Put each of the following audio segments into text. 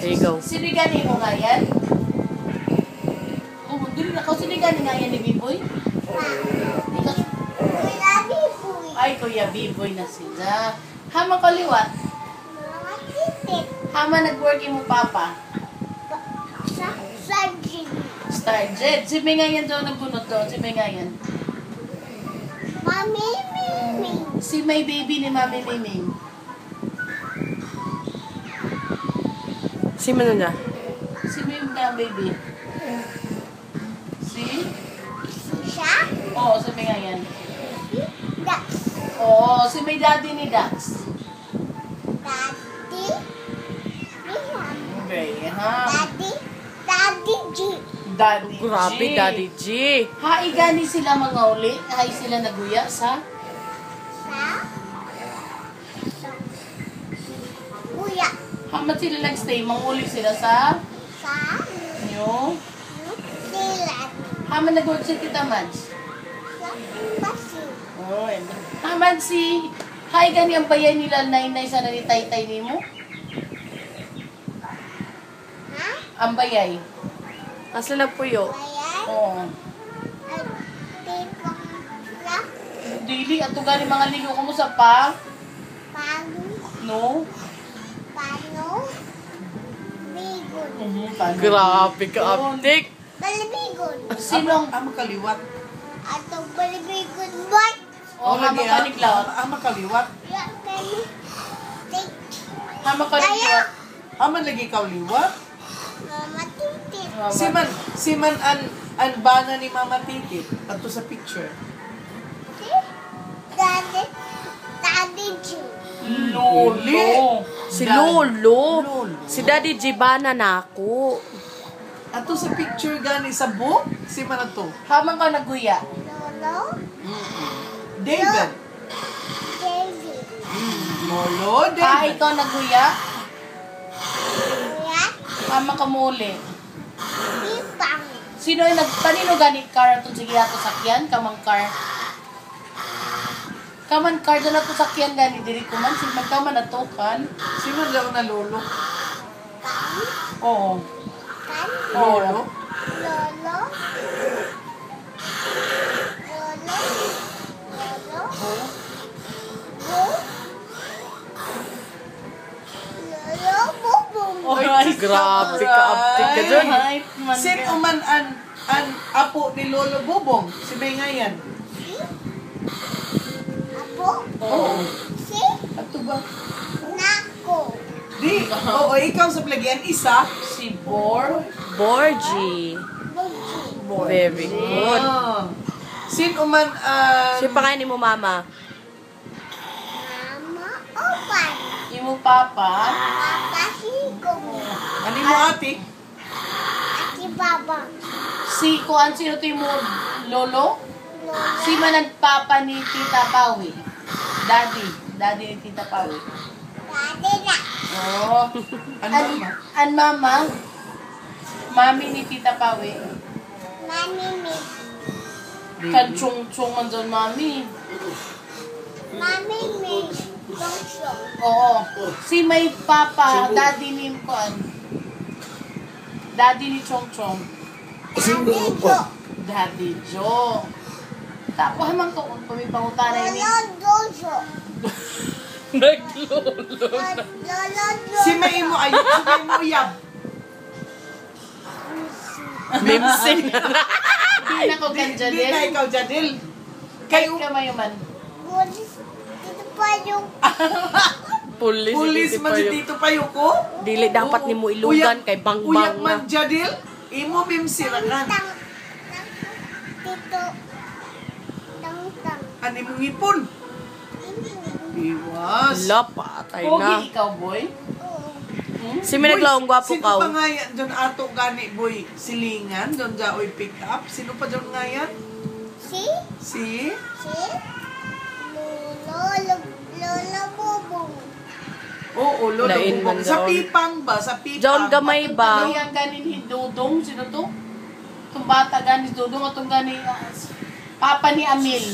you go. Sinigani mo nga yan? Oh, dili na ko sinigani nga yan ni Biboy. Ikaw, Kuya Biboy. ay, Kuya Biboy na sila. Hama kaliwat. Mga titik. Hama nag-working mo papa. Sa Sargin. Starjet. Si May nga yan daw nagbunot daw. Si May nga yan. Mami Mimi. Si May baby ni Mami Miming. Si Mano na? Si May nga baby. Si? Siya. Oo, si May nga yan. Dax. Oo, si May daddy ni Dax. Daddy. Miham. Graham. Daddy. Daddy G. Daddy G. Grabe, Daddy G. Hai gani sila mga uli. Hai sila naguya sa? Sa Kuya. Hamat sila nagstay. Manguli sila sa? Sa New? Zealand. Haman nag-work si Tita Mads. Sa Embassy. Oh, and haman si... Hai gani ang bayan nila nainay sa nanitay-tay ni mo? Ha? Ang bayay. Asa na puyo? Bayan. Oo. Ay, tipong la. Dili, ato gani mga ligo ko mo sa pa? Paano? No? Paano? Bigon. Paano? Grabe ka, Aptik. Balibigon. Sinong? Ang makaliwat. Atong balibigon boy. Oh, hama kaliklawat. Ang makaliwat. Ya, kami. Tik. Hama kaliklawat. Aman lagi ikaw liwat. Mama titit. Si man an bana ni Mama Titi. Ato sa picture. Si? Daddy. Daddy G. Lolo. Si Lolo. Lolo. Si Daddy G bana na ako. Ato sa picture gani sa book. Si man ato. Haman ka naguya. Lolo. David. David. Lolo, Kahit David. ikaw naguya, Kuya. haman ka muli. Pipang. Sino yung kanino ganit car itong sige ato sakyan? Kamang car. Kaman car doon ato sakyan gani diri ko man. Si magkaman ato kan. Si man daw na lolo. Kan. Oo. Kan. Lolo. Lolo. Lolo. Lolo. Bu. Lolo. Bubong. Alright. Grabe ka, Aptik ka dyan. Alright, man. Sino man an apo ni Lolo Bubong? Si May nga yan. Apo. Oo. Si. Ato ba? Nako. Di. Oo, ikaw sa plagyan. Isa. Si Bor. Borgie. Bugi. Very good. Sino man Si pakainin mo, Mama. Mama. Opan. Imo papa. Papa Higo. Ano mo ate? At si Baba. Si kuan sino to mo lolo? Lola. Si manad papa ni Tita Pawi. Daddy. Daddy ni Tita Pawi. Daddy na. Oh. Ano ma? An mama. Mami ni Tita Pawi. Mami mi. Kan chung man doon mami. Mami mi. Dongso. Oo. Si may papa, daddy ni kuan. Daddy ni Chong Chong. Daddy Jo. Daddy Joe. Tapos hamang to kung pamipangutana ini. Lolo Dozo. Naglolo. Lolo Si May mo ayun. Si May mo uyab. Mimsing. Hindi na ko Di kanja na din. ikaw Jadil. Kahit Kayo ka mayuman. Pulis. Dito pa yung Pulis. pulis hindi man pa si yun. Tito Payuko. Dili dapat ni mo ilugan kay Uyak bangbang man na. Jadil. Imo bimsiranan. Dito. Tang. Ani mong ipon. Iwas. Wala, patay na. Pogi ikaw, boy. Oo. Si may naglawang gwapo Sino ka. pa nga yan doon ato gani boy? Silingan, doon jaoy pick up. Sino pa doon nga yan? Si. Si? Si. Lolo. Lolo Bubong. Oo, lolo. Lain man Sa doon. pipang ba? Sa pipang. John gamay ba? Atong yang ganin ni Dodong, sino to? Itong bata ganin si Dodong, atong ganin papa ni Amil.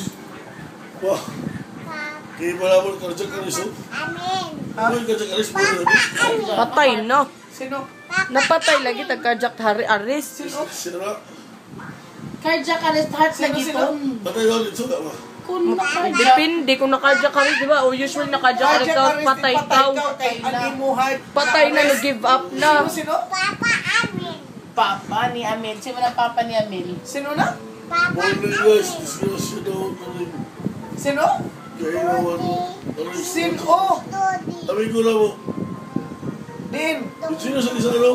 Wah, Papa. kaya pala mo kerja karis tu. Amin. Mo kerja karis mo. Papa. Amin. Patay na. Sino? Napatay lagi tag-cardiac arrest. Sino? Sira. Cardiac arrest heart Sino, lagi sino? to. Patay daw dito ka ba? Kung cardiac. Depende kung na-cardiac arrest, di ba? O usually na-cardiac arrest ka, patay ka. Kay ani mo heart. Patay na, nag-give up na. Sino? Papa Amin. Papa ni Amel. Sino na papa ni Amel? Sino na? Papa Morning guys, disgrasya daw. Sino? Kaya naman mo. Sino? Dodi. Amigo na mo. Din. Sino sa isa ano?